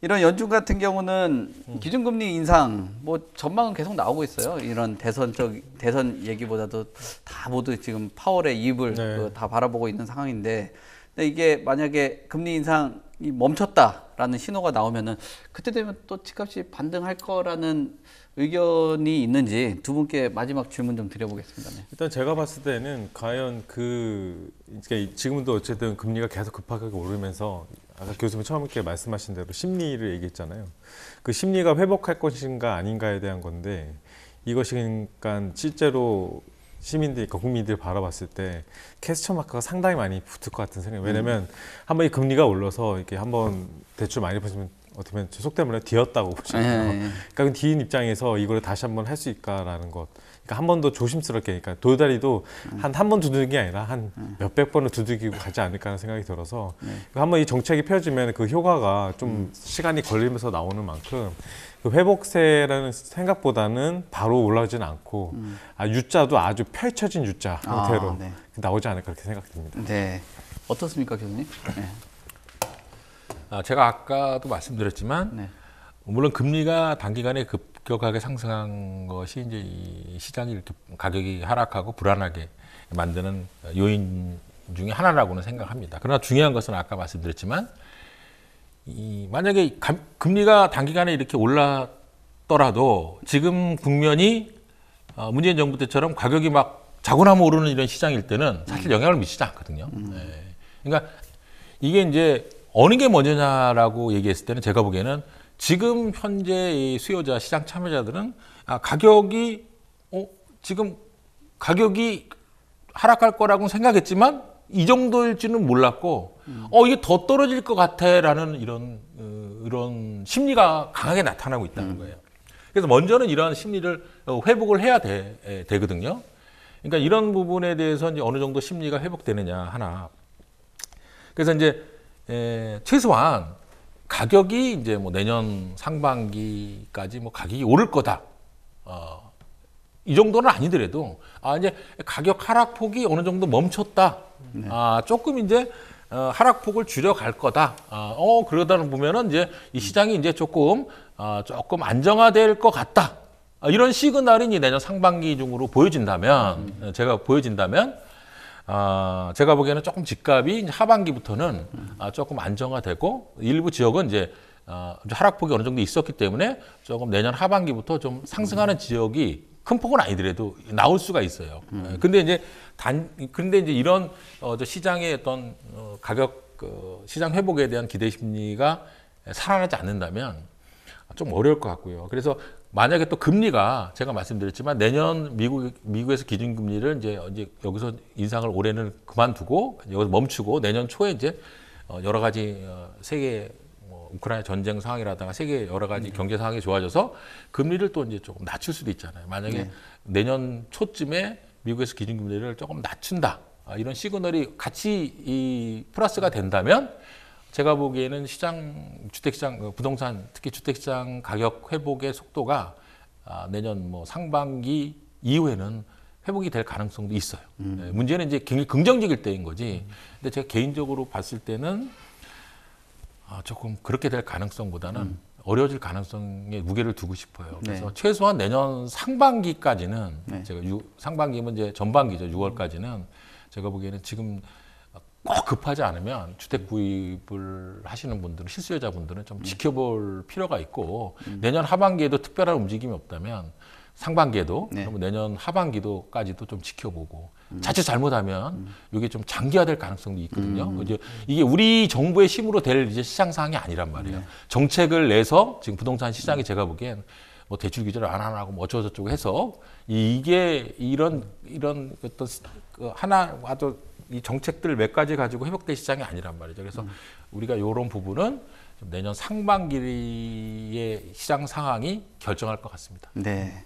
이런 연준 같은 경우는 기준금리 인상 뭐 전망은 계속 나오고 있어요. 이런 대선 얘기보다도 다 모두 지금 파월의 입을 네. 다 바라보고 있는 상황인데, 근데 이게 만약에 금리 인상이 멈췄다라는 신호가 나오면은 그때 되면 또 집값이 반등할 거라는 의견이 있는지 두 분께 마지막 질문 좀 드려보겠습니다. 네. 일단 제가 봤을 때는 과연 이제 지금도 어쨌든 금리가 계속 급하게 오르면서 아까 교수님 처음 이렇게 말씀하신 대로 심리를 얘기했잖아요. 그 심리가 회복할 것인가 아닌가에 대한 건데, 이것이 그러니까 실제로 시민들이, 국민들이 바라봤을 때 캐스처 마크가 상당히 많이 붙을 것 같은 생각이에요. 왜냐면 한번 이 금리가 올라서 이렇게 한번 대출 많이 보시면 어떻게 보면 속된 말로 뒤었다고 보시거든요. 그러니까 뒤인 입장에서 이걸 다시 한번 할 수 있을까라는 것. 그러니까 한 번 더 조심스럽게, 그러니까 돌다리도 한 번 두들기 게 아니라 한 몇백 번을 두들기고 가지 않을까 하는 생각이 들어서, 한번 이 정책이 펴지면 그 효과가 좀 시간이 걸리면서 나오는 만큼 그 회복세라는 생각보다는 바로 올라오지는 않고 U자도 아주 펼쳐진 U자 형태로 네. 나오지 않을까 그렇게 생각됩니다. 네. 어떻습니까, 교수님? 네. 제가 아까도 말씀드렸지만 네. 물론 금리가 단기간에 급격하게 상승한 것이 이제 이 시장이 이렇게 가격이 하락하고 불안하게 만드는 요인 중에 하나라고는 생각합니다. 그러나 중요한 것은 아까 말씀드렸지만 만약에 금리가 단기간에 이렇게 올랐더라도 지금 국면이 문재인 정부 때처럼 가격이 막 자고나무 오르는 이런 시장일 때는 사실 영향을 미치지 않거든요. 네. 그러니까 이게 이제 어느 게 먼저냐라고 얘기했을 때는 제가 보기에는 지금 현재 이 수요자, 시장 참여자들은 가격이 지금 가격이 하락할 거라고 생각했지만 이 정도일지는 몰랐고 이게 더 떨어질 것 같아라는 이런 심리가 강하게 나타나고 있다는 거예요. 그래서 먼저는 이러한 심리를 회복을 해야 되거든요. 그러니까 이런 부분에 대해서 이제 어느 정도 심리가 회복되느냐 하나. 그래서 이제 최소한 가격이 이제 뭐 내년 상반기까지 뭐 가격이 오를 거다. 이 정도는 아니더라도 이제 가격 하락폭이 어느 정도 멈췄다. 네. 조금 이제 하락폭을 줄여갈 거다. 그러다 보면은 이제 이 시장이 이제 조금 안정화될 것 같다. 이런 시그널이 이제 내년 상반기 중으로 보여진다면, 제가 보기에는 조금 집값이 이제 하반기부터는 조금 안정화되고 일부 지역은 이제 하락폭이 어느 정도 있었기 때문에 조금 내년 하반기부터 좀 상승하는 지역이 큰 폭은 아니더라도 나올 수가 있어요. 근데 이제 이런 시장의 어떤 가격 시장 회복에 대한 기대 심리가 살아나지 않는다면 좀 어려울 것 같고요. 그래서 만약에 또 금리가 제가 말씀드렸지만 내년 미국에서 기준금리를 이제 여기서 인상을 올해는 그만두고 여기서 멈추고 내년 초에 이제 여러 가지 세계 우크라이나 전쟁 상황이라든가 세계 여러 가지 경제 상황이 좋아져서 금리를 또 이제 조금 낮출 수도 있잖아요. 만약에 내년 초쯤에 미국에서 기준금리를 조금 낮춘다. 이런 시그널이 같이 플러스가 된다면 제가 보기에는 주택시장, 부동산, 특히 주택시장 가격 회복의 속도가 내년 상반기 이후에는 회복이 될 가능성도 있어요. 문제는 이제 굉장히 긍정적일 때인 거지. 근데 제가 개인적으로 봤을 때는 조금 그렇게 될 가능성보다는 어려워질 가능성에 무게를 두고 싶어요. 그래서 최소한 내년 상반기까지는 제가 상반기면 이제 전반기죠. 6월까지는 제가 보기에는 지금 꼭 급하지 않으면 주택 구입을 하시는 분들은 실수요자분들은 좀 지켜볼 필요가 있고 내년 하반기에도 특별한 움직임이 없다면 상반기에도 그러면 내년 하반기도까지도 좀 지켜보고 자칫 잘못하면 이게 좀 장기화될 가능성도 있거든요. 이게 우리 정부의 힘으로 될 이제 시장 상황이 아니란 말이에요. 정책을 내서 지금 부동산 시장이 제가 보기엔 뭐 대출 규제를 안 하고 뭐 어쩌고저쩌고 해서 이게 이런 어떤 하나 아주 이 정책들 몇 가지 가지고 회복될 시장이 아니란 말이죠. 그래서 우리가 이런 부분은 내년 상반기의 시장 상황이 결정할 것 같습니다. 네.